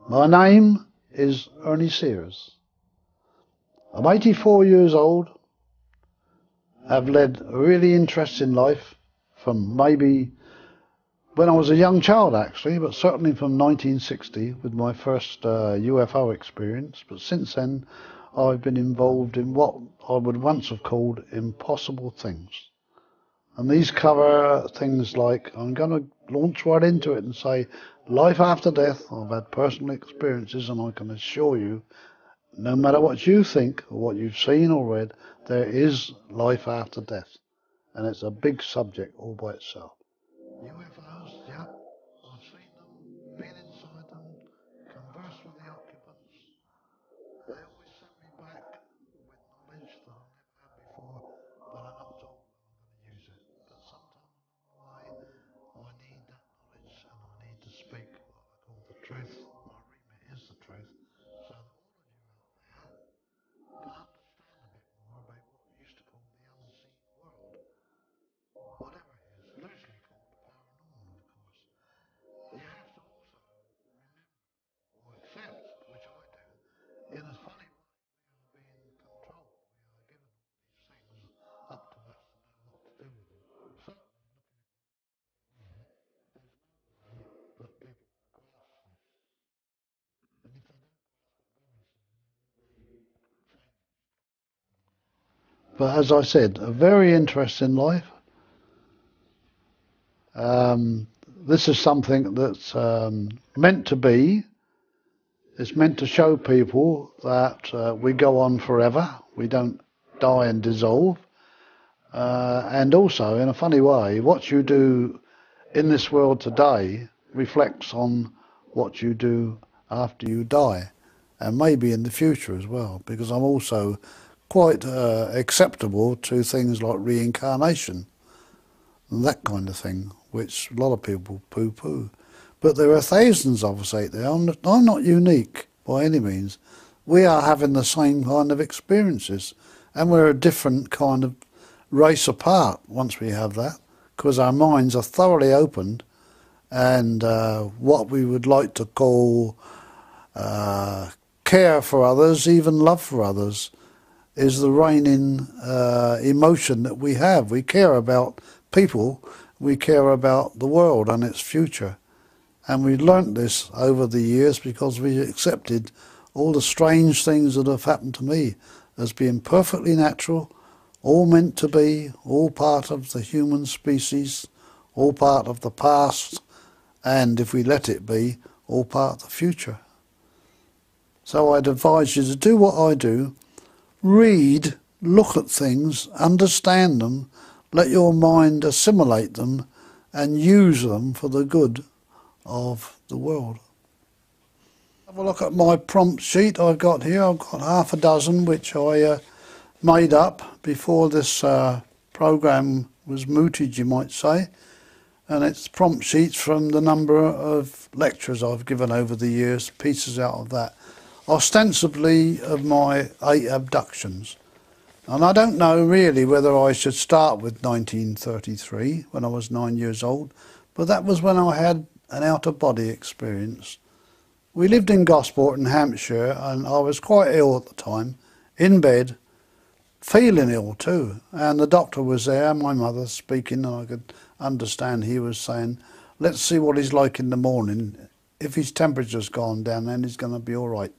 My name is Ernie Sears. I'm 84 years old. I've led a really interesting life from maybe when I was a young child actually, but certainly from 1960 with my first UFO experience. But since then I've been involved in what I would once have called impossible things. And these cover things like, I'm going to launch right into it and say, life after death. I've had personal experiences and I can assure you, no matter what you think or what you've seen or read, there is life after death. And it's a big subject all by itself. UFOs, yeah, I've seen them, been inside them, conversed with the occupants. They always send me back with knowledge that I've never had before, but I'm not told I'm going to use it. But sometimes I need that knowledge and I need to speak what I call the truth. My remit is the truth. So that all of you out there can understand a bit more about what we used to call the unseen world. Whatever it is, loosely called the paranormal, of course. You have to also remember or accept, which I do, in a funny way, we are being controlled. We are given all these things up to us to know what to do with them. Certainly that people grasp this. And if they don't grasp it very soon, but as I said, a very interesting life. This is something that's meant to be. It's meant to show people that we go on forever. We don't die and dissolve. And also, in a funny way, what you do in this world today reflects on what you do after you die, and maybe in the future as well, because I'm also quite acceptable to things like reincarnation and that kind of thing, which a lot of people poo-poo. But there are thousands of us out there. I'm not unique by any means. We are having the same kind of experiences, and we're a different kind of race apart once we have that, because our minds are thoroughly opened, and what we would like to call care for others, even love for others, is the reigning emotion that we have. We care about people, we care about the world and its future. And we learnt this over the years because we accepted all the strange things that have happened to me as being perfectly natural, all meant to be, all part of the human species, all part of the past, and if we let it be, all part of the future. So I'd advise you to do what I do, read, look at things, understand them, let your mind assimilate them and use them for the good of the world. Have a look at my prompt sheet I've got here. I've got half a dozen which I made up before this program was mooted, you might say, and it's prompt sheets from the number of lectures I've given over the years, pieces out of that, ostensibly of my 8 abductions. And I don't know really whether I should start with 1933 when I was 9 years old, but that was when I had an out-of-body experience. We lived in Gosport in Hampshire, and I was quite ill at the time, in bed, feeling ill too. And the doctor was there, my mother speaking, and I could understand he was saying, let's see what he's like in the morning. If his temperature's gone down, then he's going to be all right.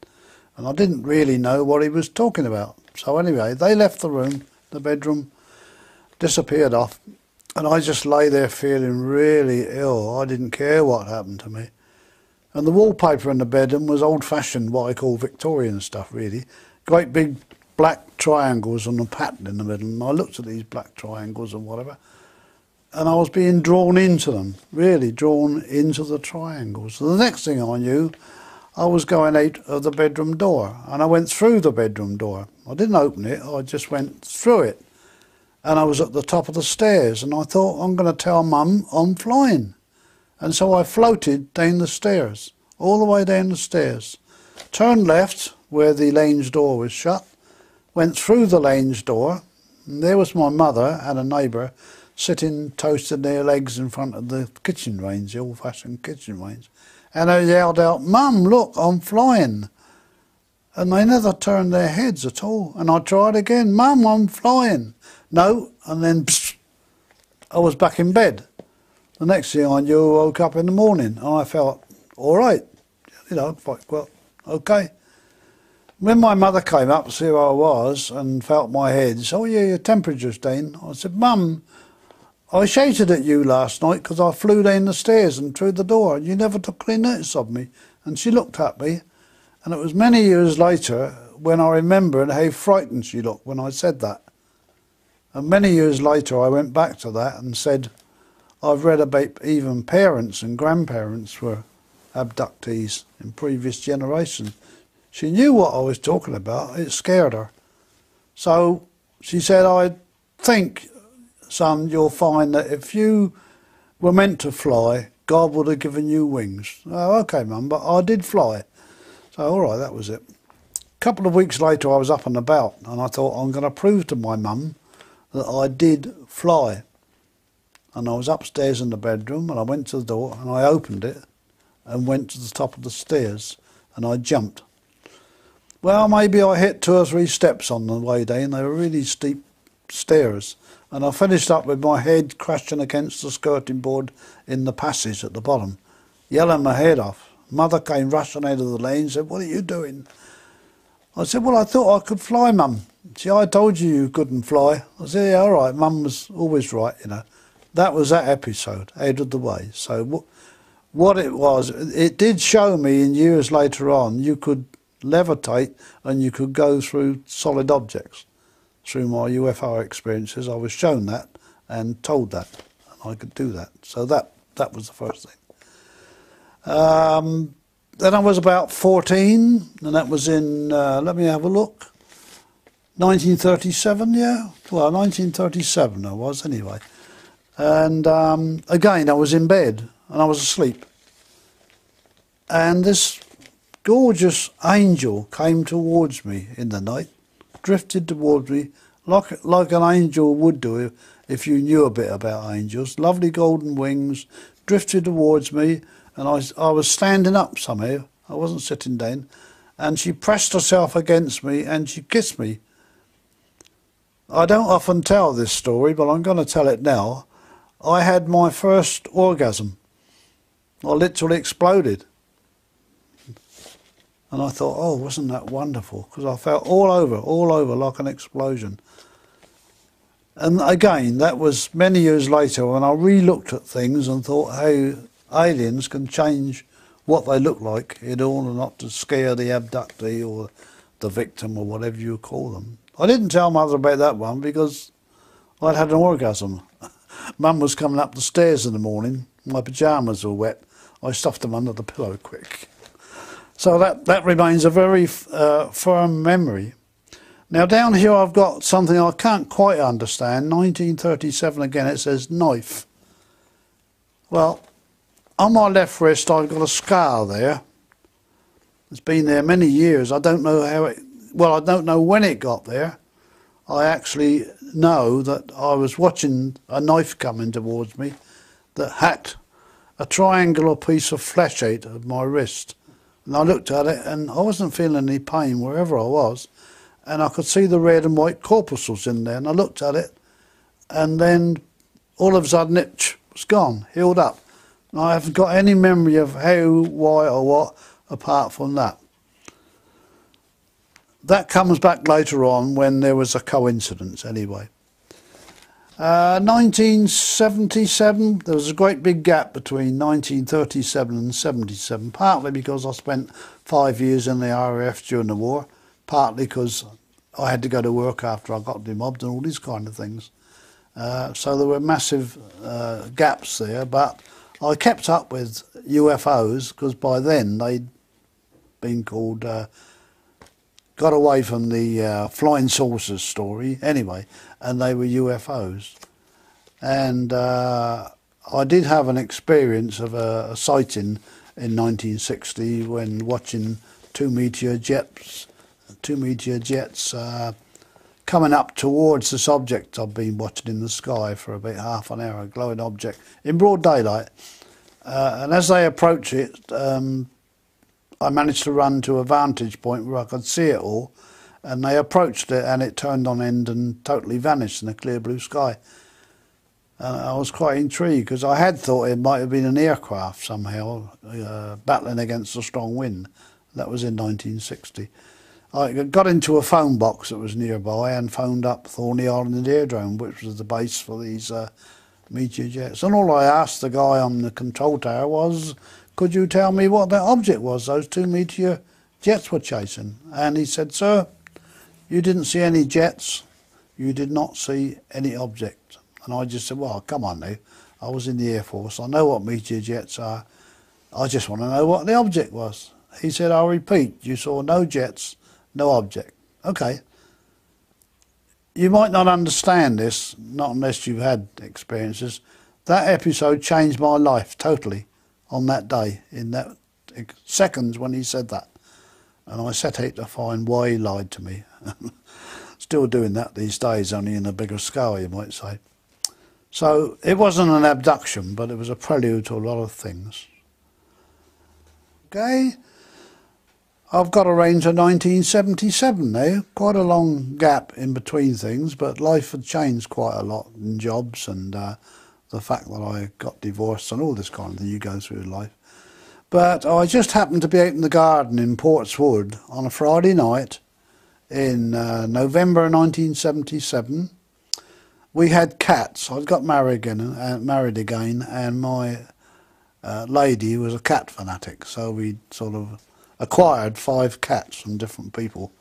And I didn't really know what he was talking about. So anyway, they left the room, the bedroom, disappeared off, and I just lay there feeling really ill. I didn't care what happened to me. And the wallpaper in the bedroom was old-fashioned, what I call Victorian stuff, really. Great big black triangles and a pattern in the middle. And I looked at these black triangles and whatever, and I was being drawn into them, really drawn into the triangles. So the next thing I knew, I was going out of the bedroom door, and I went through the bedroom door. I didn't open it, I just went through it. And I was at the top of the stairs, and I thought, I'm going to tell Mum I'm flying. And so I floated down the stairs, all the way down the stairs, turned left where the lounge door was shut, went through the lounge door, and there was my mother and a neighbour sitting toasting their legs in front of the kitchen range, the old-fashioned kitchen range. And they yelled out, "Mum, look, I'm flying." And they never turned their heads at all. And I tried again, "Mum, I'm flying." No, and then psst, I was back in bed. The next thing I knew, I woke up in the morning and I felt all right. You know, like, well, okay. When my mother came up to see who I was and felt my head, she said, "Oh yeah, your temperature's down." I said, "Mum, I shouted at you last night because I flew down the stairs and through the door and you never took any notice of me." And she looked at me, and it was many years later when I remembered how frightened she looked when I said that. And many years later I went back to that and said, I've read about even parents and grandparents were abductees in previous generations. She knew what I was talking about. It scared her. So she said, "I think, son, you'll find that if you were meant to fly, God would have given you wings." "Oh, okay, Mum, but I did fly." So, all right, that was it. A couple of weeks later, I was up and about, and I thought, I'm going to prove to my mum that I did fly. And I was upstairs in the bedroom, and I went to the door, and I opened it, and went to the top of the stairs, and I jumped. Well, maybe I hit 2 or 3 steps on the way down. They were really steep stairs. And I finished up with my head crashing against the skirting board in the passage at the bottom, yelling my head off. Mother came rushing out of the lane and said, "What are you doing?" I said, "Well, I thought I could fly, Mum." She said, "I told you you couldn't fly." I said, "Yeah, all right, Mum was always right, you know." That was that episode, out of the way. So what it was, it did show me in years later on, you could levitate and you could go through solid objects. Through my UFO experiences, I was shown that and told that, and I could do that. So that was the first thing. Then I was about 14, and that was in, let me have a look, 1937, yeah? Well, 1937 I was, anyway. And again, I was in bed, and I was asleep. And this gorgeous angel came towards me in the night, drifted towards me, like an angel would do if you knew a bit about angels. Lovely golden wings, drifted towards me, and I was standing up somehow. I wasn't sitting down. And she pressed herself against me and she kissed me. I don't often tell this story, but I'm going to tell it now. I had my first orgasm. I literally exploded. And I thought, oh, wasn't that wonderful? Because I felt all over like an explosion. And again, that was many years later when I re-looked at things and thought how aliens can change what they look like in order not to scare the abductee or the victim or whatever you call them. I didn't tell Mother about that one because I'd had an orgasm. Mum was coming up the stairs in the morning, my pyjamas were wet. I stuffed them under the pillow quick. So that remains a very firm memory. Now down here I've got something I can't quite understand. 1937 again, it says knife. Well, on my left wrist I've got a scar there. It's been there many years. I don't know how it, well, I don't know when it got there. I actually know that I was watching a knife coming towards me that hacked a triangular piece of flesh out of my wrist. And I looked at it and I wasn't feeling any pain wherever I was. And I could see the red and white corpuscles in there. And I looked at it and then all of a sudden it was gone, healed up. And I haven't got any memory of how, why or what apart from that. That comes back later on when there was a coincidence anyway. 1977, there was a great big gap between 1937 and 77, partly because I spent 5 years in the RAF during the war, partly because I had to go to work after I got demobbed and all these kind of things. So there were massive gaps there, but I kept up with UFOs because by then they'd been called, got away from the flying saucers story anyway, and they were UFOs. And I did have an experience of a sighting in 1960 when watching two meteor jets coming up towards this object I've been watching in the sky for about half an hour, a glowing object in broad daylight. And as they approach it, I managed to run to a vantage point where I could see it all, and they approached it and it turned on end and totally vanished in the clear blue sky. And I was quite intrigued because I had thought it might have been an aircraft somehow battling against a strong wind. That was in 1960. I got into a phone box that was nearby and phoned up Thorney Island Aerodrome, which was the base for these meteor jets. And all I asked the guy on the control tower was, could you tell me what that object was those two meteor jets were chasing? And he said, sir, you didn't see any jets, you did not see any object. And I just said, well, come on now, I was in the Air Force, I know what meteor jets are, I just want to know what the object was. He said, I'll repeat, you saw no jets, no object. Okay. You might not understand this, not unless you've had experiences. That episode changed my life totally on that day, in that seconds when he said that. And I set out to find why he lied to me. Still doing that these days, only in a bigger scale, you might say. So it wasn't an abduction, but it was a prelude to a lot of things. Okay. I've got a range of 1977 now, quite a long gap in between things, but life had changed quite a lot in jobs and the fact that I got divorced and all this kind of thing you go through in life. But I just happened to be out in the garden in Portswood on a Friday night in November 1977. We had cats. I'd got married again, and my lady was a cat fanatic, so we sort of acquired 5 cats from different people.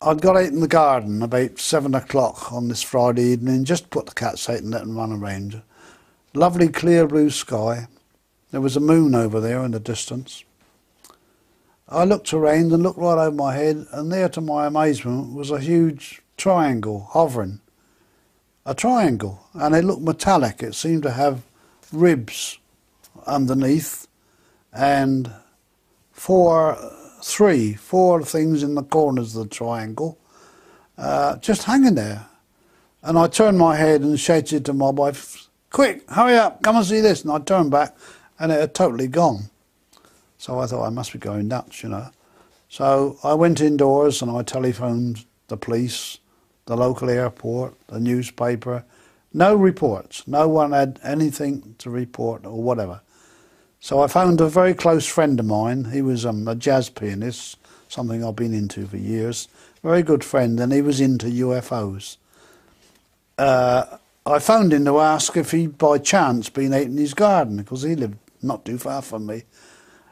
I'd got out in the garden about 7 o'clock on this Friday evening, just put the cats out and let them run around. Lovely clear blue sky. There was a moon over there in the distance. I looked around and looked right over my head, and there to my amazement was a huge triangle hovering. A triangle, and it looked metallic. It seemed to have ribs underneath and four things in the corners of the triangle, just hanging there. And I turned my head and shouted to my wife, quick, hurry up, come and see this. And I turned back and it had totally gone. So I thought I must be going nuts, you know. So I went indoors and I telephoned the police, the local airport, the newspaper. No reports. No one had anything to report or whatever. So I found a very close friend of mine. He was a jazz pianist, something I've been into for years. Very good friend, and he was into UFOs. I phoned him to ask if he'd by chance been out in his garden, because he lived not too far from me.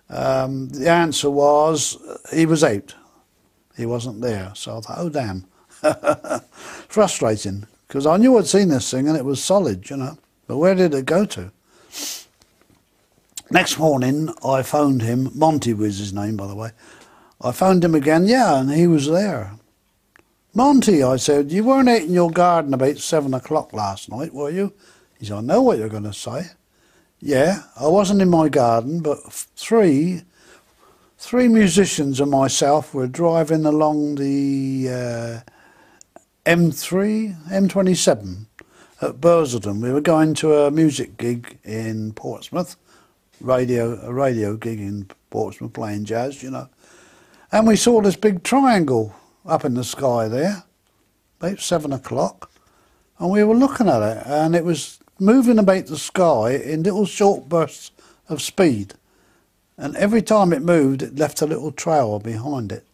The answer was he was out. He wasn't there. So I thought, oh damn. Frustrating, because I knew I'd seen this thing and it was solid, you know. But where did it go to? Next morning, I phoned him. Monty was his name, by the way. I phoned him again, yeah, and he was there. Monty, I said, you weren't out in your garden about 7 o'clock last night, were you? He said, I know what you're going to say. Yeah, I wasn't in my garden, but three musicians and myself were driving along the M27 at Bursledon. We were going to a music gig in Portsmouth. A radio gig in Portsmouth, playing jazz, you know. And we saw this big triangle up in the sky there, about 7 o'clock, and we were looking at it, and it was moving about the sky in little short bursts of speed. And every time it moved, it left a little trail behind it.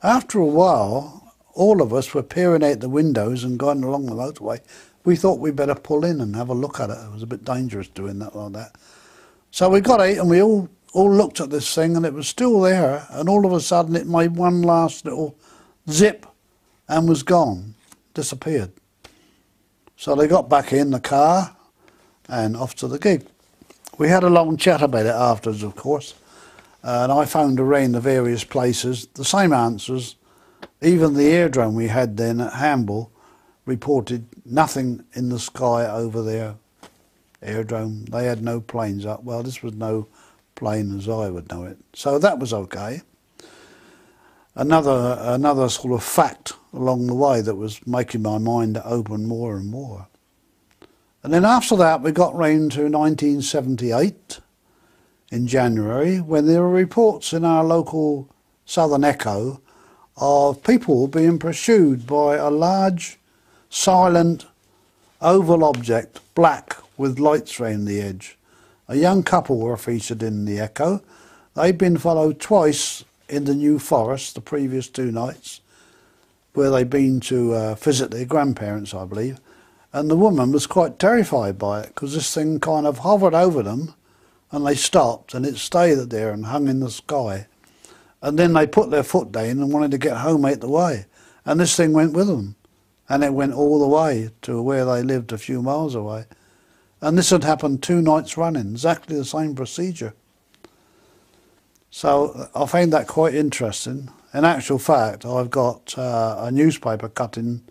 After a while, all of us were peering out the windows and going along the motorway. We thought we'd better pull in and have a look at it. It was a bit dangerous doing that like that. So we got out and we all looked at this thing, and it was still there, and all of a sudden it made one last little zip and was gone, disappeared. So they got back in the car and off to the gig. We had a long chat about it afterwards, of course, and I found around the various places the same answers. Even the aerodrome we had then at Hamble reported nothing in the sky over their aerodrome. They had no planes up. Well, this was no plane as I would know it. So that was okay. another sort of fact along the way that was making my mind open more and more. And then after that, we got round to 1978 in January, when there were reports in our local Southern Echo of people being pursued by a large, silent, oval object, black, with lights round the edge. A young couple were featured in the Echo. They'd been followed twice in the New Forest the previous 2 nights, where they'd been to visit their grandparents, I believe. And the woman was quite terrified by it, because this thing kind of hovered over them, and they stopped, and it stayed there and hung in the sky. And then they put their foot down and wanted to get home out the way. And this thing went with them. And it went all the way to where they lived a few miles away. And this had happened 2 nights running, exactly the same procedure. So I found that quite interesting. In actual fact, I've got a newspaper cutting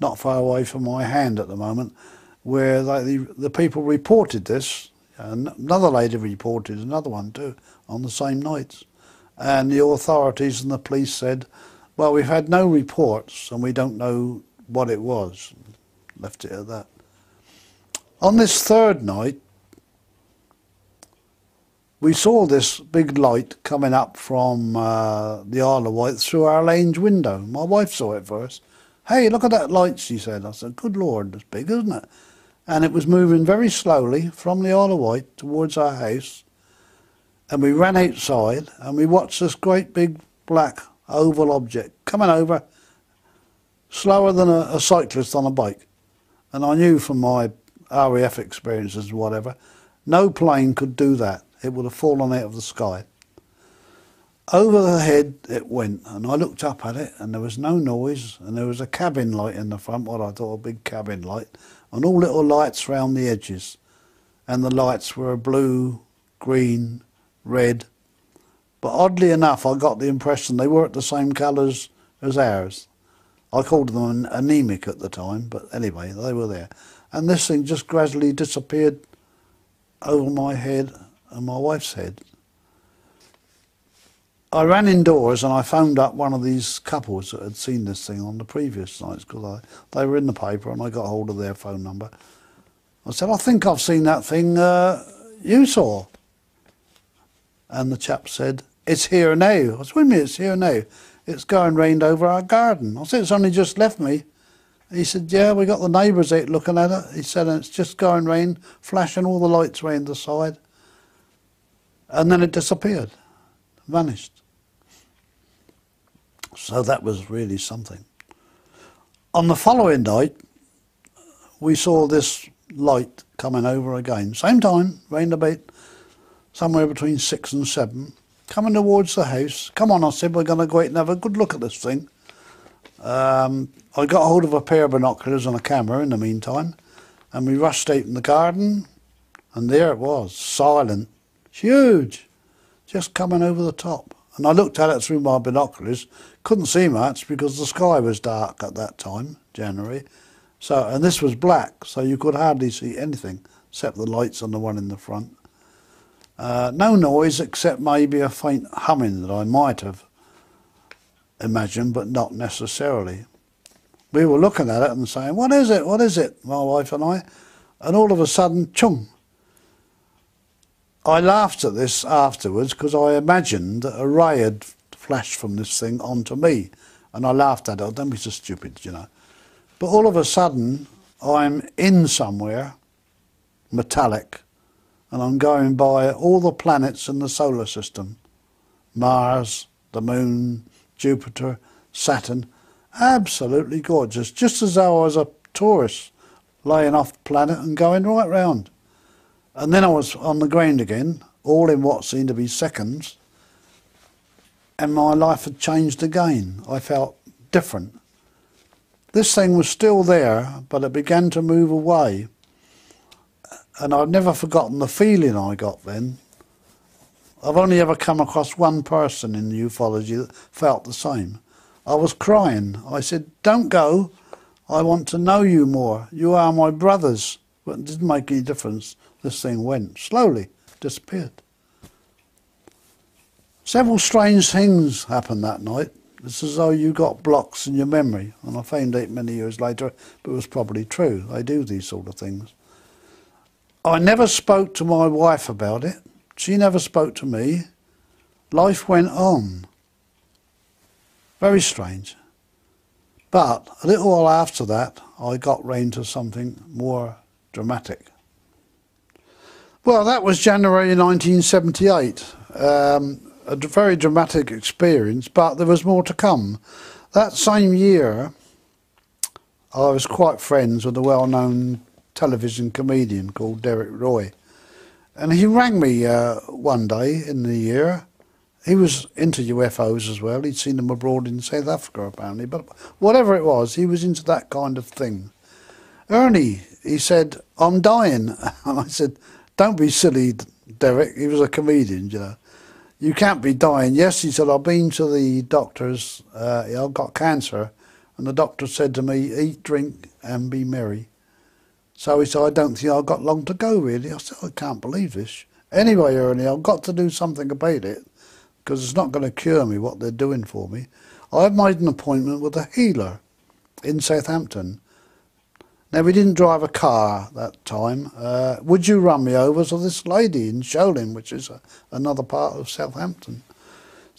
not far away from my hand at the moment, where the people reported this. And another lady reported another one too, on the same nights. And the authorities and the police said, well, we've had no reports and we don't know what it was. Left it at that. On this 3rd night, we saw this big light coming up from the Isle of Wight through our lounge window. My wife saw it first. Hey, look at that light, she said. I said, good Lord, it's big, isn't it? And it was moving very slowly from the Isle of Wight towards our house. And we ran outside and we watched this great big black oval object coming over slower than a cyclist on a bike. And I knew from my RAF experiences and whatever, no plane could do that. It would have fallen out of the sky. Over the head it went, and I looked up at it, and there was no noise, and there was a cabin light in the front, what I thought a big cabin light, and all little lights round the edges. And the lights were blue, green, red. But oddly enough, I got the impression they weren't the same colours as ours. I called them anemic at the time, but anyway, they were there. And this thing just gradually disappeared over my head and my wife's head. I ran indoors and I phoned up one of these couples that had seen this thing on the previous nights, because they were in the paper and I got hold of their phone number. I said, I think I've seen that thing you saw. And the chap said, it's here now. I said, wait a minute, it's here now. It's going round over our garden. I said, it's only just left me. He said, yeah, we got the neighbours out looking at it. He said, and it's just going round, flashing all the lights round the side. And then it disappeared, vanished. So that was really something. On the following night, we saw this light coming over again. Same time, round about somewhere between 6 and 7, coming towards the house. Come on, I said, we're going to go out and have a good look at this thing. I got hold of a pair of binoculars and a camera in the meantime, and we rushed out in the garden, and there it was, silent, huge, just coming over the top. And I looked at it through my binoculars, couldn't see much because the sky was dark at that time, January. So, and this was black, so you could hardly see anything except the lights on the one in the front. No noise except maybe a faint humming that I might have imagined, but not necessarily. We were looking at it and saying, what is it, what is it, my wife and I? And all of a sudden, chung. I laughed at this afterwards because I imagined that a ray had flashed from this thing onto me. And I laughed at it, don't be so stupid, you know. But all of a sudden, I'm in somewhere, metallic, and I'm going by all the planets in the solar system. Mars, the Moon, Jupiter, Saturn. Absolutely gorgeous, just as though I was a tourist laying off the planet and going right round. And then I was on the ground again, all in what seemed to be seconds, and my life had changed again. I felt different. This thing was still there, but it began to move away. And I've never forgotten the feeling I got then. I've only ever come across one person in ufology that felt the same. I was crying. I said, don't go. I want to know you more. You are my brothers. But it didn't make any difference. This thing went slowly, disappeared. Several strange things happened that night. It's as though you got blocks in your memory. And I found out many years later, but it was probably true. They do these sort of things. I never spoke to my wife about it. She never spoke to me. Life went on. Very strange. But a little while after that, I got round to something more dramatic. Well, that was January 1978. A very dramatic experience, but there was more to come. That same year, I was quite friends with a well-known television comedian called Derek Roy. And he rang me one day in the year. He was into UFOs as well. He'd seen them abroad in South Africa, apparently. But whatever it was, he was into that kind of thing. Ernie, he said, I'm dying. And I said, don't be silly, Derek. He was a comedian, you know. You can't be dying. Yes, he said, I've been to the doctors. I've got cancer. And the doctor said to me, eat, drink, and be merry. So he said, I don't think I've got long to go, really. I said, I can't believe this. Anyway, Ernie, I've got to do something about it, because it's not going to cure me what they're doing for me. I've made an appointment with a healer in Southampton. Now, we didn't drive a car that time. Would you run me over to this lady in Sholing, which is another part of Southampton?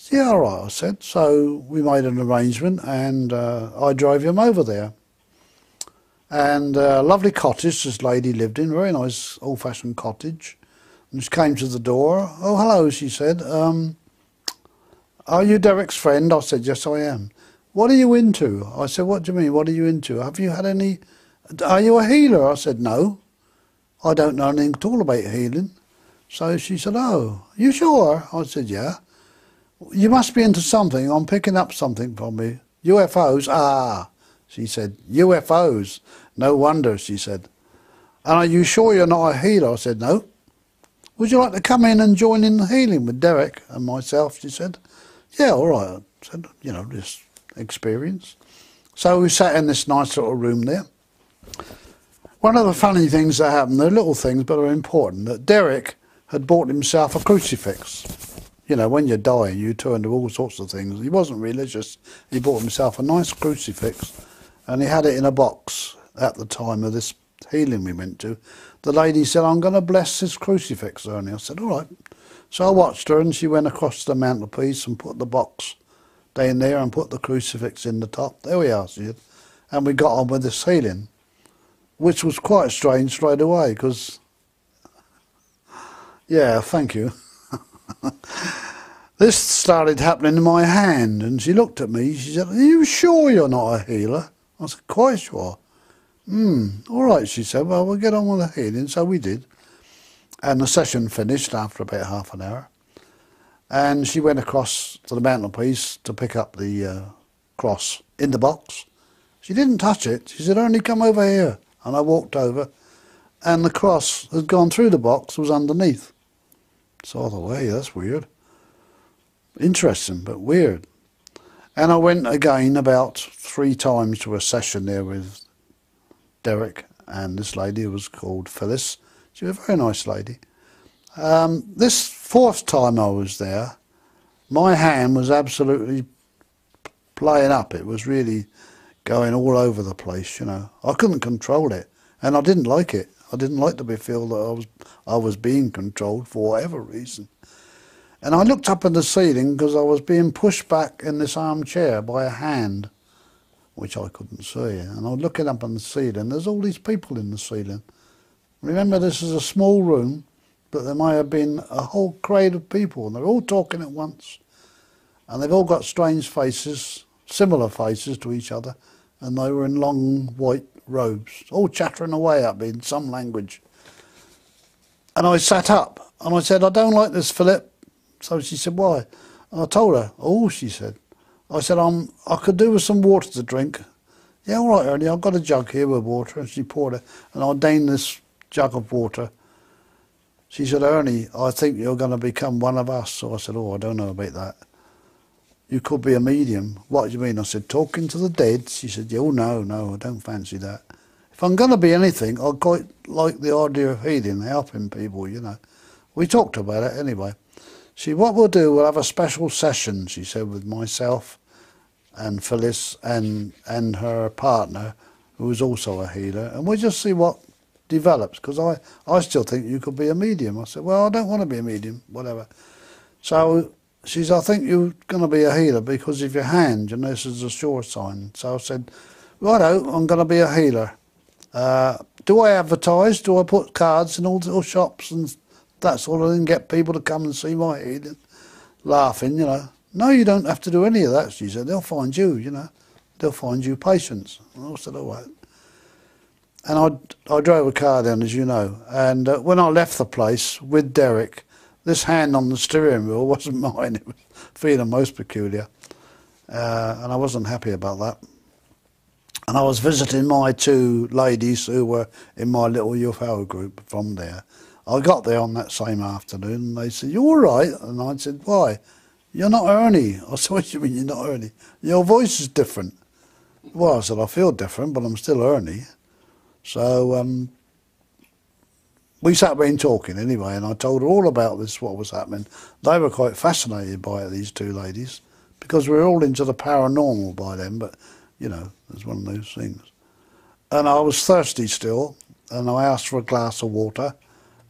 Yeah, all right, I said. So we made an arrangement, and I drove him over there. And a lovely cottage this lady lived in, very nice old-fashioned cottage. And she came to the door. Oh, hello, she said. Are you Derek's friend? I said, yes, I am. What are you into? I said, what do you mean, what are you into? Have you had any... Are you a healer? I said, no. I don't know anything at all about healing. So she said, oh, you sure? I said, yeah. You must be into something. I'm picking up something from you. UFOs? Ah, she said, UFOs. No wonder, she said. And are you sure you're not a healer? I said, no. Would you like to come in and join in the healing with Derek and myself? She said. Yeah, all right. I said, you know, this experience. So we sat in this nice little room there. One of the funny things that happened, they're little things but they're important, that Derek had bought himself a crucifix. You know, when you're dying, you turn to all sorts of things. He wasn't religious. He bought himself a nice crucifix, and he had it in a box at the time of this healing we went to. The lady said, I'm going to bless this crucifix, Ernie. I said, all right. So I watched her, and she went across the mantelpiece and put the box down there and put the crucifix in the top. There we are, she said. And we got on with this healing, which was quite strange straight away, because, yeah, thank you. This started happening in my hand, and she looked at me. She said, are you sure you're not a healer? I said, quite sure. All right, she said, well, we'll get on with the healing. So we did. And the session finished after about half an hour. And she went across to the mantelpiece to pick up the cross in the box. She didn't touch it. She said, only come over here. And I walked over, and the cross had gone through the box, was underneath. So I thought, hey, that's weird. Interesting, but weird. And I went again about 3 times to a session there with Derek and this lady who was called Phyllis. She was a very nice lady. This 4th time I was there, my hand was absolutely playing up. It was really going all over the place, you know. I couldn't control it, and I didn't like it. I didn't like to feel that I was being controlled for whatever reason. And I looked up at the ceiling because I was being pushed back in this armchair by a hand, which I couldn't see. And I was looking up on the ceiling. There's all these people in the ceiling. Remember, this is a small room, but there may have been a whole crowd of people, and they're all talking at once. And they've all got strange faces, similar faces to each other, and they were in long white robes, all chattering away at me in some language. And I sat up, and I said, I don't like this, Philip. So she said, why? And I told her, oh, she said. I said, I could do with some water to drink. Yeah, all right, Ernie, I've got a jug here with water. And she poured it, and I downed this jug of water. She said, Ernie, I think you're going to become one of us. So I said, oh, I don't know about that. You could be a medium. What do you mean? I said, talking to the dead. She said, oh, no, I don't fancy that. If I'm going to be anything, I quite like the idea of healing, helping people, you know. We talked about it anyway. She, what we'll do, we'll have a special session, she said, with myself and Phyllis and her partner, who was also a healer, and we'll just see what develops, because I still think you could be a medium. I said, well, I don't want to be a medium, whatever. So she said, I think you're going to be a healer because of your hand, and this is a sure sign. So I said, righto, I'm going to be a healer. Do I advertise? Do I put cards in all the little shops and that sort of thing, get people to come and see my healing? Laughing, you know. No, you don't have to do any of that, she said. They'll find you, you know. They'll find you patients. And I said, all right. And I drove a car down, as you know, and when I left the place with Derek, this hand on the steering wheel wasn't mine. It was feeling most peculiar, and I wasn't happy about that. And I was visiting my two ladies who were in my little UFO group from there. I got there on that same afternoon, and they said, you all right? And I said, why? You're not Ernie. I said, what do you mean you're not Ernie? Your voice is different. Well, I said, I feel different, but I'm still Ernie. So we sat there talking anyway, and I told her all about this, what was happening. They were quite fascinated by it, these two ladies, because we were all into the paranormal by then, but, you know, it's one of those things. And I was thirsty still, and I asked for a glass of water.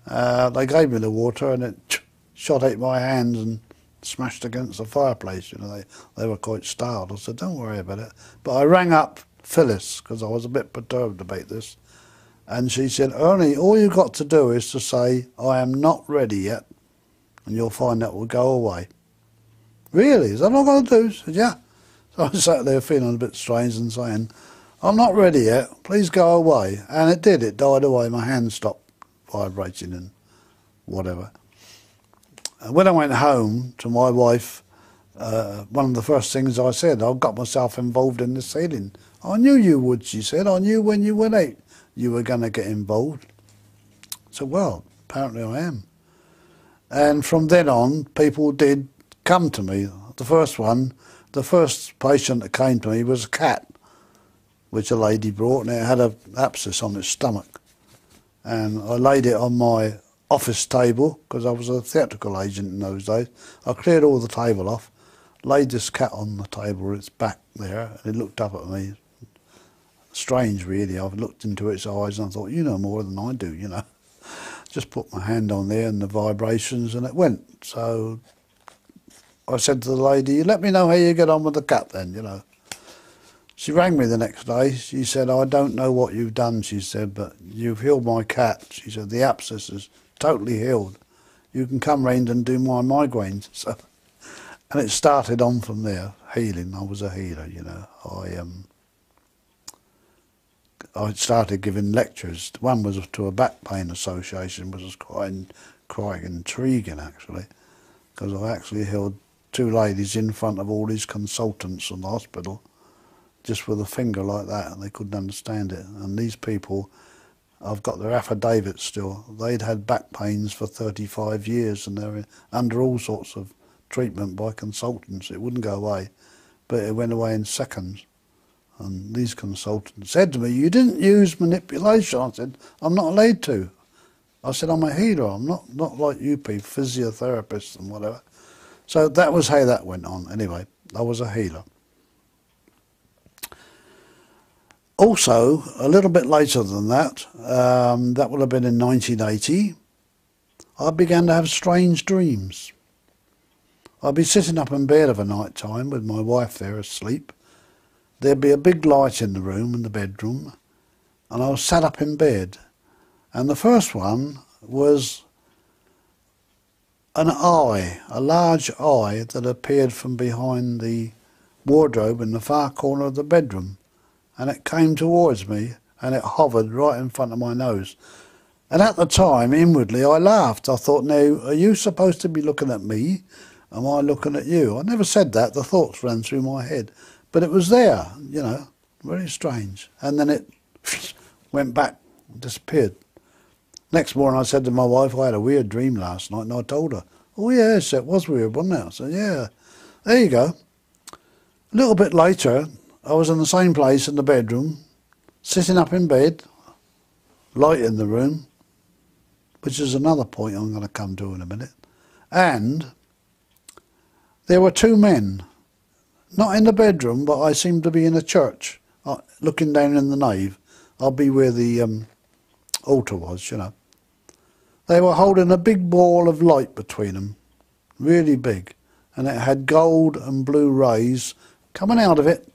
They gave me the water, and it shot out my hands and smashed against the fireplace. You know, they were quite startled. I said, don't worry about it. But I rang up Phyllis, because I was a bit perturbed about this. And she said, Ernie, all you've got to do is to say, I am not ready yet, and you'll find that will go away. Really? Is that all I've got to do? I said, yeah. So I sat there feeling a bit strange and saying, I'm not ready yet, please go away. And it did, it died away. My hand stopped vibrating and whatever. And when I went home to my wife, one of the first things I said, I got myself involved in this healing. I knew you would, she said. I knew when you went out you were going to get involved. So, well, apparently I am. And from then on, people did come to me. The first patient that came to me was a cat, which a lady brought, and it had an abscess on its stomach. And I laid it on my office table, because I was a theatrical agent in those days. I cleared all the table off, laid this cat on the table with its back there, and it looked up at me. Strange, really. I've looked into its eyes and I thought, you know more than I do, you know. Just put my hand on there and the vibrations, and it went. So I said to the lady, let me know how you get on with the cat then, you know. She rang me the next day. She said, I don't know what you've done, she said, but you've healed my cat. She said, the abscess is totally healed. You can come round and do my migraines. So, and it started on from there, healing. I was a healer, you know. I started giving lectures. One was to a back pain association, which was quite intriguing, actually, because I actually held two ladies in front of all these consultants in the hospital, just with a finger like that, and they couldn't understand it. And these people, I've got their affidavits still. They'd had back pains for 35 years, and they're under all sorts of treatment by consultants. It wouldn't go away, but it went away in seconds. And these consultants said to me, you didn't use manipulation. I said, I'm not allowed to. I said, I'm a healer. I'm not like you people, physiotherapists and whatever. So that was how that went on. Anyway, I was a healer. Also, a little bit later than that, that would have been in 1980, I began to have strange dreams. I'd be sitting up in bed of a night time with my wife there asleep. There'd be a big light in the room, in the bedroom, and I was sat up in bed. And the first one was an eye, a large eye that appeared from behind the wardrobe in the far corner of the bedroom. And it came towards me, and it hovered right in front of my nose. And at the time, inwardly, I laughed. I thought, now, are you supposed to be looking at me? Am I looking at you? I never said that. The thoughts ran through my head. But it was there, you know, very strange. And then it went back, disappeared. Next morning I said to my wife, I had a weird dream last night, and I told her, oh yes, it was weird, wasn't it? I said, yeah, there you go. A little bit later, I was in the same place in the bedroom, sitting up in bed, light in the room, which is another point I'm going to come to in a minute. And there were two men Not in the bedroom, but I seemed to be in a church, looking down in the nave. I'll be where the altar was, you know. They were holding a big ball of light between them, really big, and it had gold and blue rays coming out of it,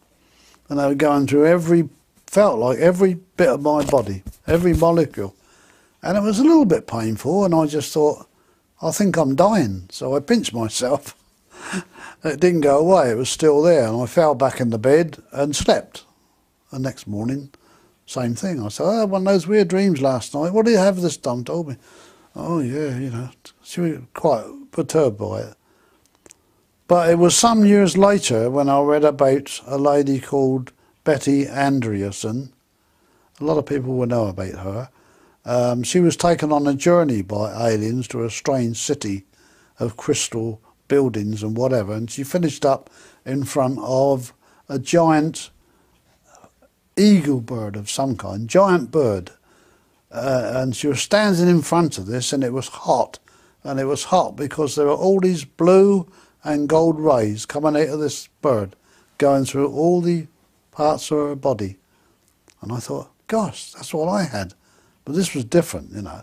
and they were going through felt like every bit of my body, every molecule. And it was a little bit painful, and I just thought, I think I'm dying. So I pinched myself. It didn't go away, it was still there, and I fell back in the bed and slept. The next morning, same thing. I said, I had one of those weird dreams last night. What do you have this time? Told me. Oh yeah, you know, she was quite perturbed by it. But it was some years later when I read about a lady called Betty Andreasson. A lot of people will know about her. She was taken on a journey by aliens to a strange city of crystal buildings and whatever, and she finished up in front of a giant eagle bird of some kind, giant bird. And she was standing in front of this, and it was hot. And it was hot because there were all these blue and gold rays coming out of this bird, going through all the parts of her body. And I thought, gosh, that's what I had. But this was different, you know.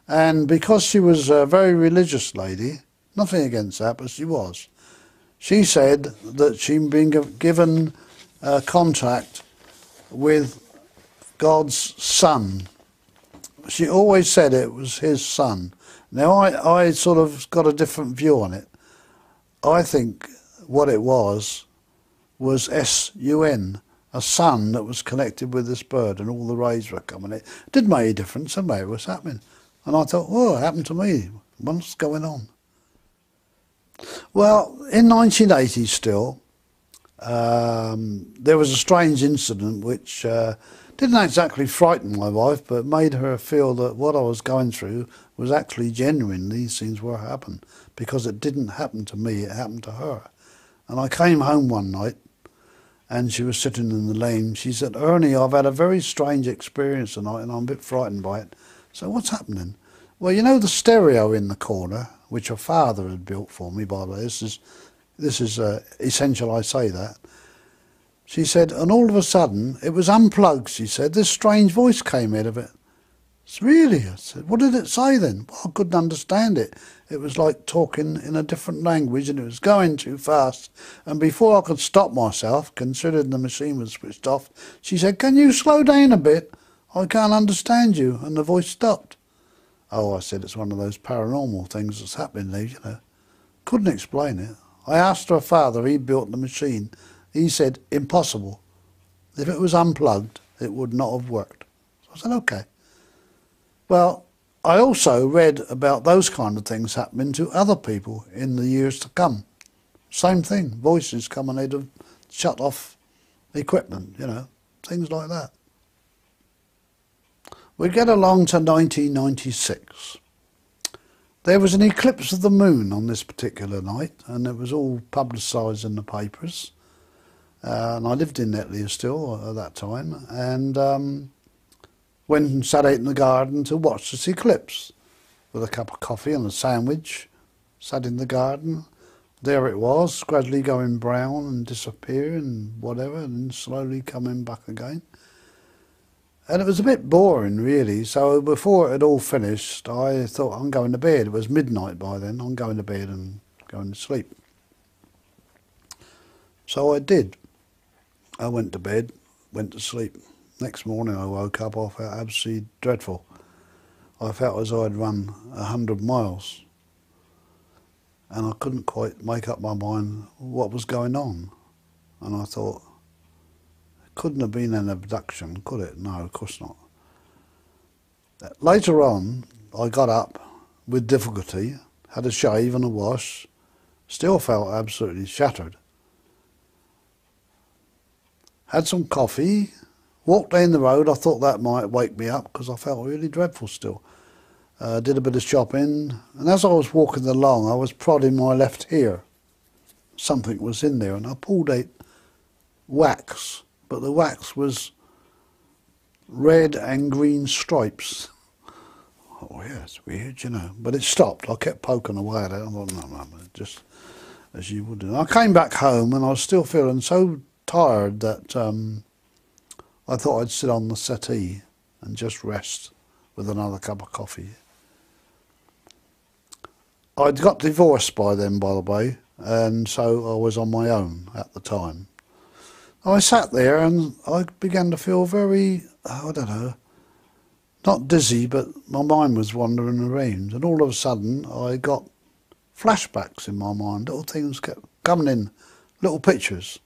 And because she was a very religious lady, nothing against that, but she was, she said that she'd been given a contract with God's son. She always said it was his son. Now, I sort of got a different view on it. I think what it was S-U-N, a sun that was connected with this bird, and all the rays were coming in. It didn't make a difference, somehow it was happening. And I thought, oh, it happened to me. What's going on? Well, in 1980 still, there was a strange incident which didn't exactly frighten my wife, but made her feel that what I was going through was actually genuine. These things were happening, because it didn't happen to me, it happened to her. And I came home one night, and she was sitting in the lane. She said, Ernie, I've had a very strange experience tonight, and I'm a bit frightened by it. So what's happening? Well, you know the stereo in the corner, which her father had built for me, by the way. This is essential I say that. She said, and all of a sudden, it was unplugged, she said. This strange voice came out of it. It's really? I said, what did it say then? Well, I couldn't understand it. It was like talking in a different language, and it was going too fast. And before I could stop myself, considering the machine was switched off, she said, can you slow down a bit? I can't understand you. And the voice stopped. Oh, I said, it's one of those paranormal things that's happening there, you know. Couldn't explain it. I asked her father, he built the machine. He said, impossible. If it was unplugged, it would not have worked. So I said, okay. Well, I also read about those kind of things happening to other people in the years to come. Same thing, voices coming out of shut off equipment, you know, things like that. We get along to 1996. There was an eclipse of the moon on this particular night, and it was all publicised in the papers. And I lived in Netley still at that time, and went and sat out in the garden to watch this eclipse with a cup of coffee and a sandwich. Sat in the garden. There it was, gradually going brown and disappearing and whatever, and then slowly coming back again. And it was a bit boring, really, so before it had all finished, I thought, I'm going to bed. It was midnight by then. I'm going to bed and going to sleep. So I did. I went to bed, went to sleep. Next morning I woke up, I felt absolutely dreadful. I felt as though I'd run 100 miles. And I couldn't quite make up my mind what was going on. And I thought, it couldn't have been an abduction, could it? No, of course not. Later on, I got up with difficulty, had a shave and a wash, still felt absolutely shattered. Had some coffee, walked down the road. I thought that might wake me up because I felt really dreadful still. Did a bit of shopping, and as I was walking along, I was prodding my left ear. Something was in there, and I pulled out wax, but the wax was red and green stripes. Oh yeah, it's weird, you know. But it stopped. I kept poking away at it. I thought, no, just. as you would do. I came back home and I was still feeling so tired that I thought I'd sit on the settee and just rest with another cup of coffee. I'd got divorced by then, by the way, and so I was on my own at the time. I sat there and I began to feel very, I don't know, not dizzy, but my mind was wandering around, and all of a sudden I got flashbacks in my mind. Little things kept coming in, little pictures.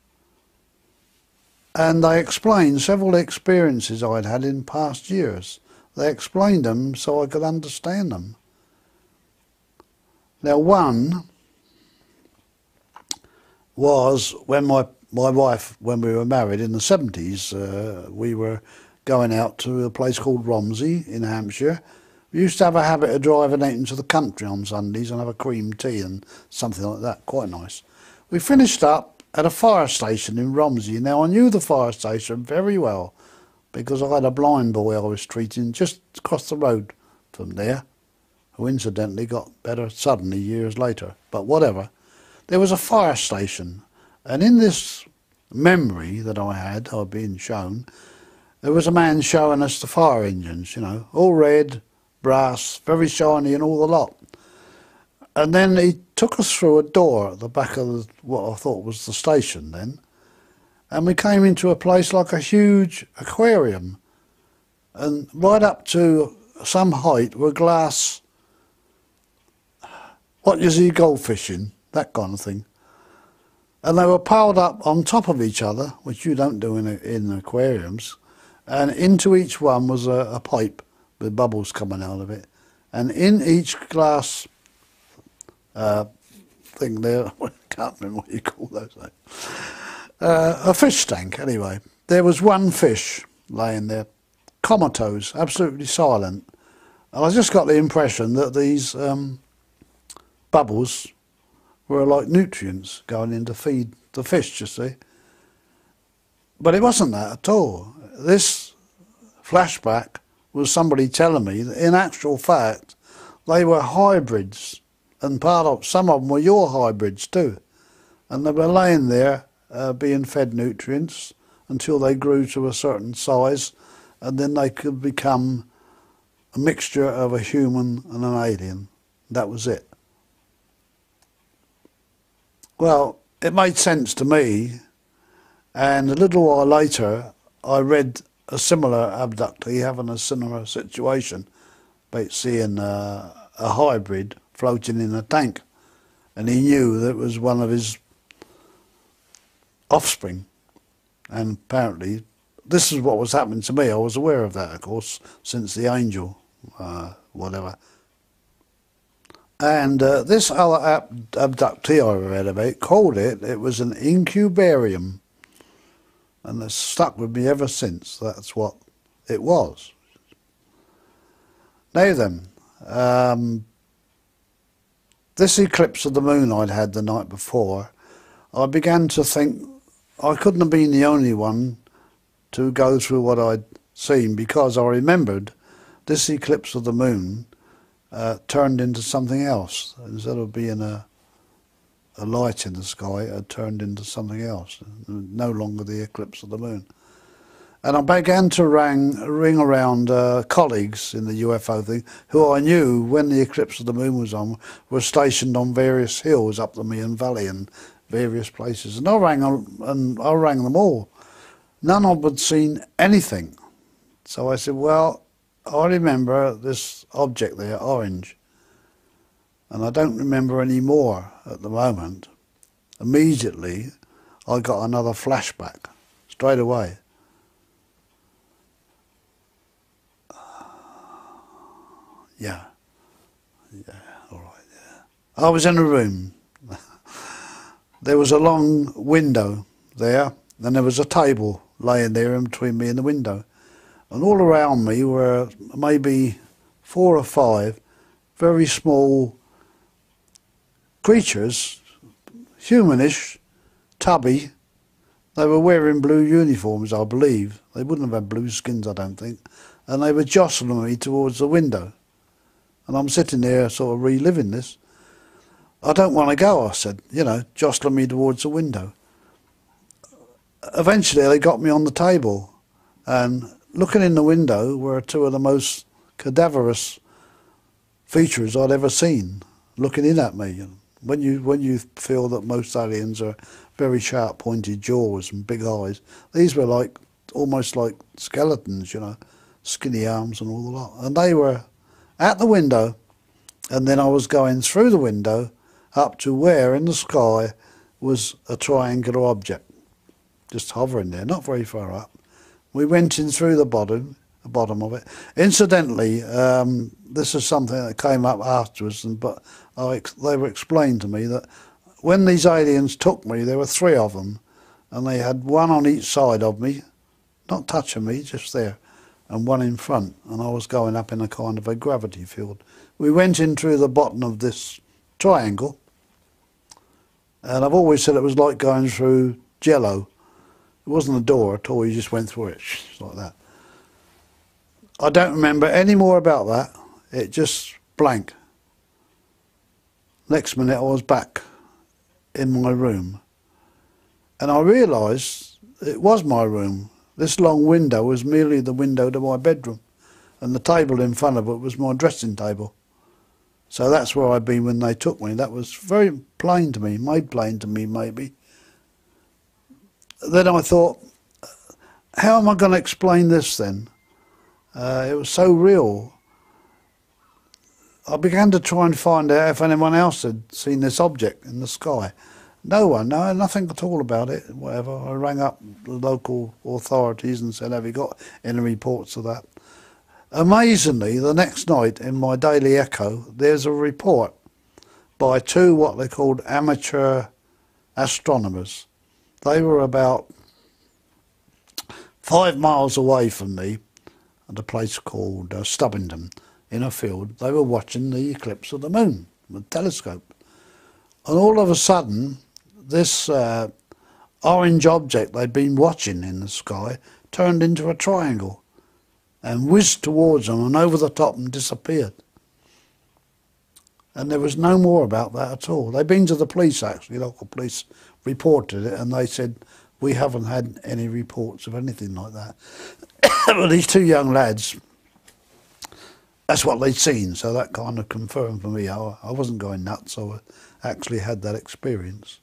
And they explained several experiences I'd had in past years. They explained them so I could understand them. Now, one was when my wife, when we were married in the 70s, we were going out to a place called Romsey in Hampshire. We used to have a habit of driving out into the country on Sundays and have a cream tea and something like that, quite nice. We finished up at a fire station in Romsey. Now, I knew the fire station very well because I had a blind boy I was treating just across the road from there, who incidentally got better suddenly years later, but whatever. There was a fire station, and in this memory that I had, I'd been shown, there was a man showing us the fire engines, you know, all red, brass, very shiny and all the lot. And then he took us through a door at the back of what I thought was the station then, and we came into a place like a huge aquarium, and right up to some height were glass, what you see goldfish in, that kind of thing. And they were piled up on top of each other, which you don't do in aquariums, and into each one was a pipe with bubbles coming out of it. And in each glass thing there, I can't remember what you call those things, a fish tank anyway. There was one fish laying there, comatose, absolutely silent. And I just got the impression that these bubbles were like nutrients going in to feed the fish, you see. But it wasn't that at all. This flashback was somebody telling me that in actual fact they were hybrids, and some of them were your hybrids too. And they were laying there being fed nutrients until they grew to a certain size, and then they could become a mixture of a human and an alien. That was it. Well, it made sense to me, and a little while later I read a similar abductee having a similar situation, about seeing a hybrid floating in a tank, and he knew that it was one of his offspring. And apparently this is what was happening to me. I was aware of that, of course, since the angel, whatever. And this other abductee I read about called it was an incubarium. And it's stuck with me ever since. That's what it was. Now then, this eclipse of the moon I'd had the night before, I began to think I couldn't have been the only one to go through what I'd seen, because I remembered this eclipse of the moon turned into something else. Instead of being a light in the sky, it had turned into something else, no longer the eclipse of the moon. And I began to ring around colleagues in the UFO thing, who I knew when the eclipse of the moon was on, were stationed on various hills up the Meon Valley and various places. And I rang them all. None of them had seen anything. So I said, well, I remember this object there, orange, and I don't remember any more at the moment. Immediately, I got another flashback, straight away. Yeah, all right, yeah. I was in a room. There was a long window there, and there was a table laying there in between me and the window. And all around me were maybe 4 or 5 very small creatures, humanish, tubby. They were wearing blue uniforms, I believe. They wouldn't have had blue skins, I don't think. And they were jostling me towards the window. And I'm sitting there sort of reliving this. I don't want to go, I said, you know, jostling me towards the window. Eventually they got me on the table, and looking in the window were two of the most cadaverous features I'd ever seen, looking in at me. When you feel that most aliens are very sharp pointed jaws and big eyes, these were like almost like skeletons, you know, skinny arms and all the lot. And they were at the window, and then I was going through the window up to where in the sky was a triangular object, just hovering there, not very far up. We went in through the bottom of it. Incidentally, this is something that came up afterwards, but they were explained to me that when these aliens took me, there were three of them, and they had one on each side of me, not touching me, just there, and one in front, and I was going up in a kind of a gravity field. We went in through the bottom of this triangle, and I've always said it was like going through jello. It wasn't a door at all, you just went through it, like that. I don't remember any more about that. It just blank. Next minute I was back in my room, and I realised it was my room. This long window was merely the window to my bedroom, and the table in front of it was my dressing table. So that's where I'd been when they took me. That was very plain to me, made plain to me maybe. Then I thought, how am I going to explain this then? It was so real. I began to try and find out if anyone else had seen this object in the sky. No one, no, nothing at all about it, whatever. I rang up the local authorities and said, have you got any reports of that? Amazingly, the next night in my Daily Echo, there's a report by two what they called amateur astronomers. They were about 5 miles away from me at a place called Stubbington in a field. They were watching the eclipse of the moon with a telescope. And all of a sudden, this orange object they'd been watching in the sky turned into a triangle and whizzed towards them and over the top and disappeared. And there was no more about that at all. They'd been to the police, actually, local police reported it, and they said, we haven't had any reports of anything like that. But these two young lads, that's what they'd seen, so that kind of confirmed for me. I wasn't going nuts, I actually had that experience.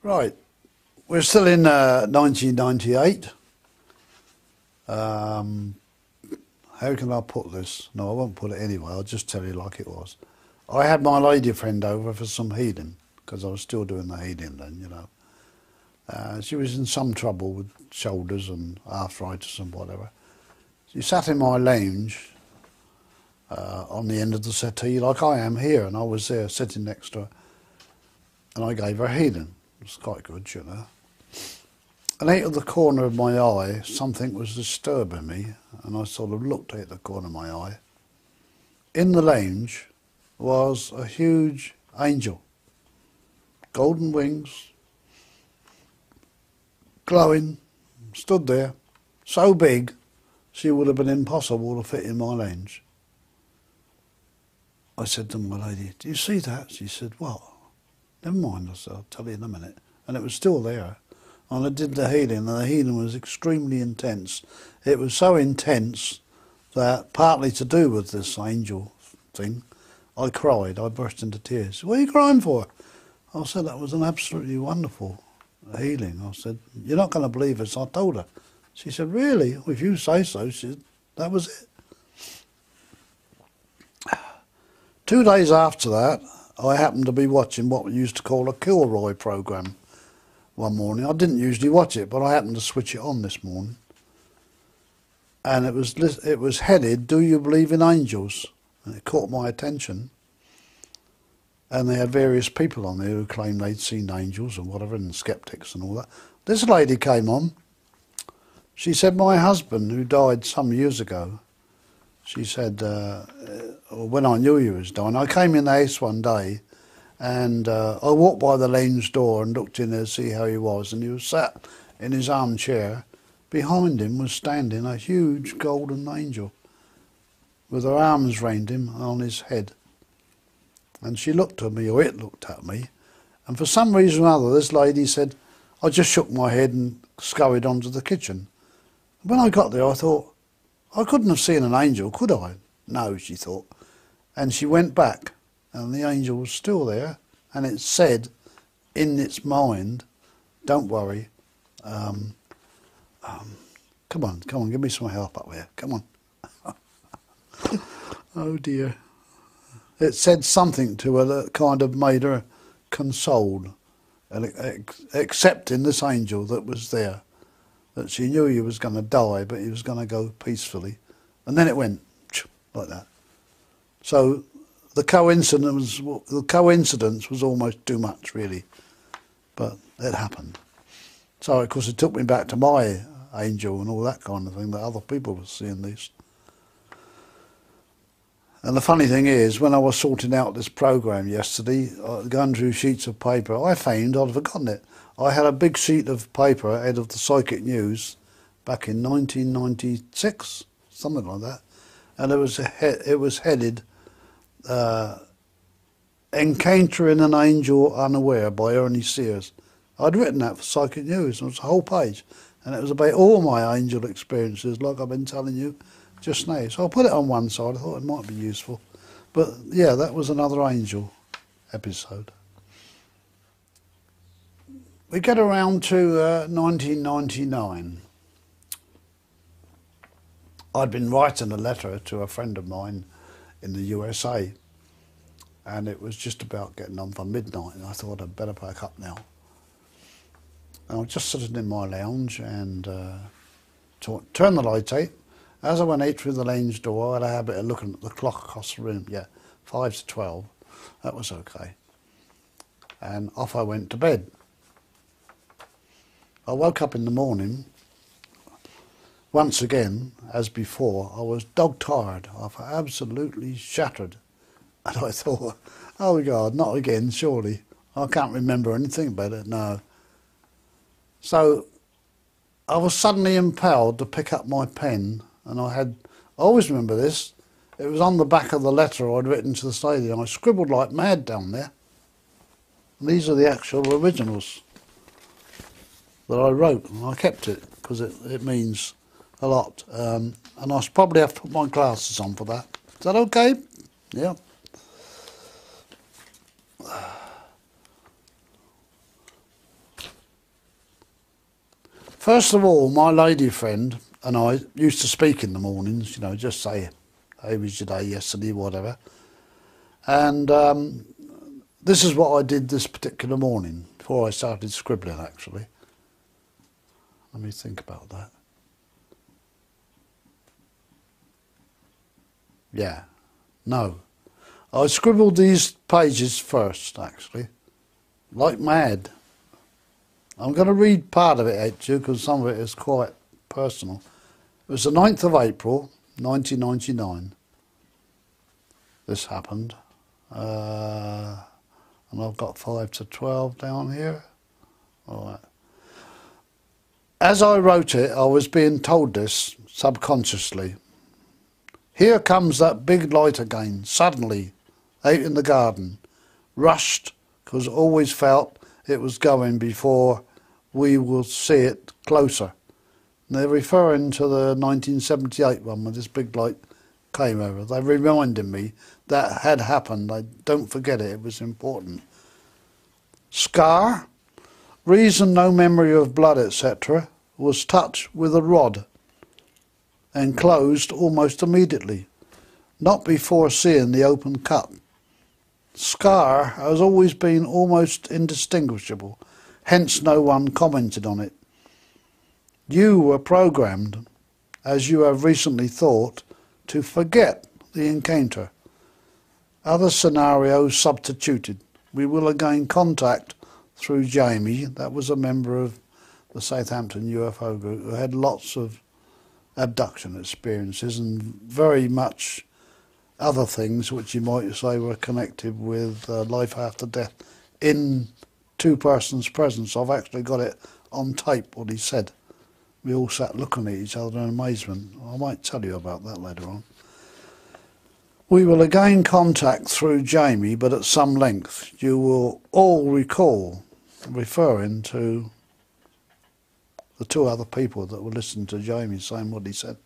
Right, we're still in 1998. How can I put this? No, I won't put it anyway, I'll just tell you like it was. I had my lady friend over for some healing, because I was still doing the healing then, you know. She was in some trouble with shoulders and arthritis and whatever. She sat in my lounge on the end of the settee like I am here, and I was there sitting next to her, and I gave her healing. It was quite good, you know. And out of the corner of my eye, something was disturbing me, and I sort of looked at the corner of my eye. In the lounge was a huge angel, golden wings, glowing, stood there, so big she would have been impossible to fit in my lounge. I said to my lady, do you see that? She said, what? Never mind, I said, I'll tell you in a minute. And it was still there. And I did the healing, and the healing was extremely intense. It was so intense that, partly to do with this angel thing, I cried, I burst into tears. What are you crying for? I said, that was an absolutely wonderful healing. I said, you're not going to believe this. I told her. She said, really? Well, if you say so. She said, that was it. 2 days after that, I happened to be watching what we used to call a Kilroy programme one morning. I didn't usually watch it, but I happened to switch it on this morning. And it was headed, Do You Believe in Angels? And it caught my attention. And they had various people on there who claimed they'd seen angels and whatever, and skeptics and all that. This lady came on. She said, my husband, who died some years ago, she said, when I knew he was dying, I came in the house one day, and I walked by the lounge door and looked in there to see how he was, and he was sat in his armchair. Behind him was standing a huge golden angel with her arms round him on his head. And she looked at me, or it looked at me, and for some reason or other, this lady said, I just shook my head and scurried onto the kitchen. When I got there, I thought, I couldn't have seen an angel, could I? No, she thought. And she went back, and the angel was still there, and it said in its mind, don't worry, come on, give me some help up here, come on. Oh dear. It said something to her that kind of made her consoled, and accepting this angel that was there, that she knew he was going to die, but he was going to go peacefully. And then it went like that. So the coincidence was almost too much, really, but it happened. So of course it took me back to my angel and all that kind of thing, that other people were seeing these. And the funny thing is, when I was sorting out this program yesterday, going through sheets of paper, I found I'd forgotten it. I had a big sheet of paper out of the Psychic News back in 1996, something like that, and it was headed "Encountering an Angel Unaware" by Ernie Sears. I'd written that for Psychic News, and it was a whole page, and it was about all my angel experiences, like I've been telling you just now. So I put it on one side. I thought it might be useful, but yeah, that was another angel episode. We get around to 1999. I'd been writing a letter to a friend of mine in the USA, and it was just about getting on for midnight, and I thought I'd better pack up now. And I was just sitting in my lounge and turned the light out. As I went out through the lounge door, I had a habit of looking at the clock across the room. Yeah, 5 to 12. That was okay. And off I went to bed. I woke up in the morning. Once again, as before, I was dog-tired. I was absolutely shattered. And I thought, oh God, not again, surely. I can't remember anything about it, no. So I was suddenly impelled to pick up my pen, and I always remember this, it was on the back of the letter I'd written to the lady, and I scribbled like mad down there. And these are the actual originals that I wrote, and I kept it because it means a lot. And I probably have to put my glasses on for that. Is that okay? Yeah. First of all, my lady friend and I used to speak in the mornings, you know, just say, how was your day yesterday, whatever. And this is what I did this particular morning, before I started scribbling, actually. Let me think about that. Yeah, no. I scribbled these pages first, actually, like mad. I'm going to read part of it out to you because some of it is quite personal. It was the 9th of April, 1999. This happened. And I've got 5 to 12 down here. All right. As I wrote it, I was being told this subconsciously. Here comes that big light again, suddenly, out in the garden. Rushed, because always felt it was going before we will see it closer. And they're referring to the 1978 one when this big light came over. They reminded me that had happened. I don't forget it, it was important. Scar, reason no memory of blood, etc., was touched with a rod and closed almost immediately, not before seeing the open cut. Scar has always been almost indistinguishable, hence no one commented on it. You were programmed, as you have recently thought, to forget the encounter. Other scenarios substituted. We will again contact through Jamie, that was a member of the Southampton UFO group, who had lots of abduction experiences and very much other things which you might say were connected with life after death in two persons' presence. I've actually got it on tape, what he said. We all sat looking at each other in amazement. I might tell you about that later on. We will again contact through Jamie, but at some length. You will all recall, referring to the two other people that were listening to Jamie saying what he said.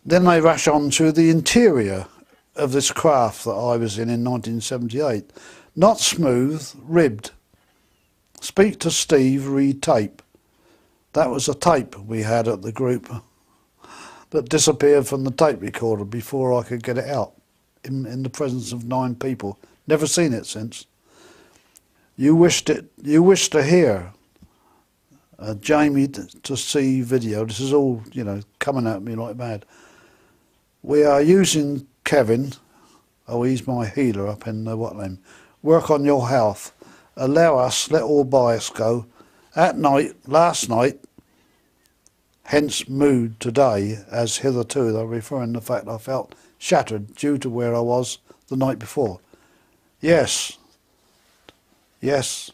Then they rush on to the interior of this craft that I was in 1978. Not smooth, ribbed. Speak to Steve, read tape. That was a tape we had at the group that disappeared from the tape recorder before I could get it out in the presence of 9 people. Never seen it since. You wish to hear Jamie to see video. This is all, you know, coming at me like mad. We are using Kevin. Oh, he's my healer up in the Watling. Work on your health. Allow us, let all bias go. At night, last night, hence mood today, as hitherto, they're referring to the fact I felt shattered due to where I was the night before. Yes, yes,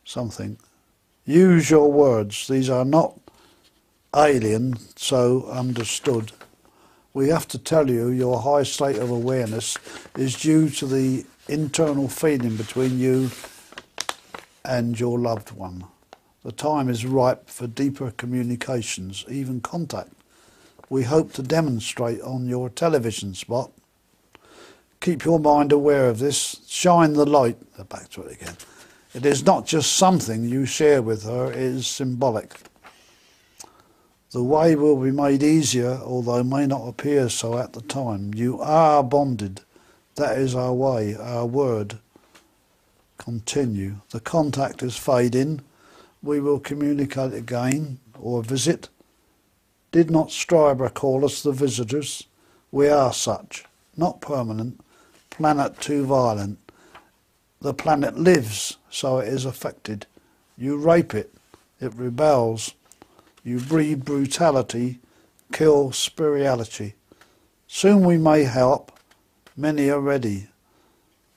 something. Use your words. These are not alien, so understood. We have to tell you your high state of awareness is due to the internal feeling between you and your loved one. The time is ripe for deeper communications, even contact. We hope to demonstrate on your television spot. Keep your mind aware of this. Shine the light. Back to it again. It is not just something you share with her, it is symbolic. The way will be made easier, although may not appear so at the time. You are bonded. That is our way, our word. Continue. The contact is fading. We will communicate again or visit. Did not Stryber call us the visitors? We are such, not permanent. Planet too violent. The planet lives, so it is affected. You rape it, it rebels. You breed brutality, kill spirituality. Soon we may help. Many are ready.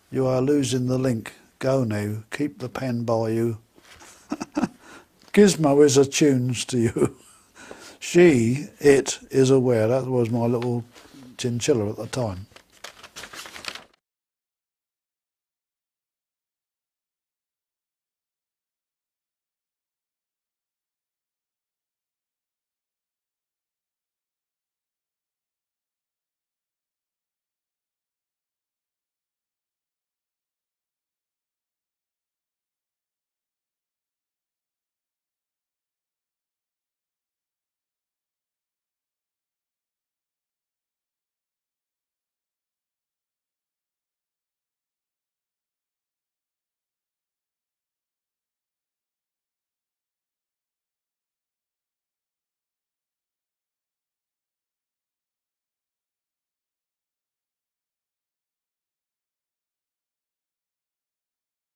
You are losing the link. Go now. Keep the pen by you. Gizmo is attuned to you. It is aware. That was my little chinchilla at the time.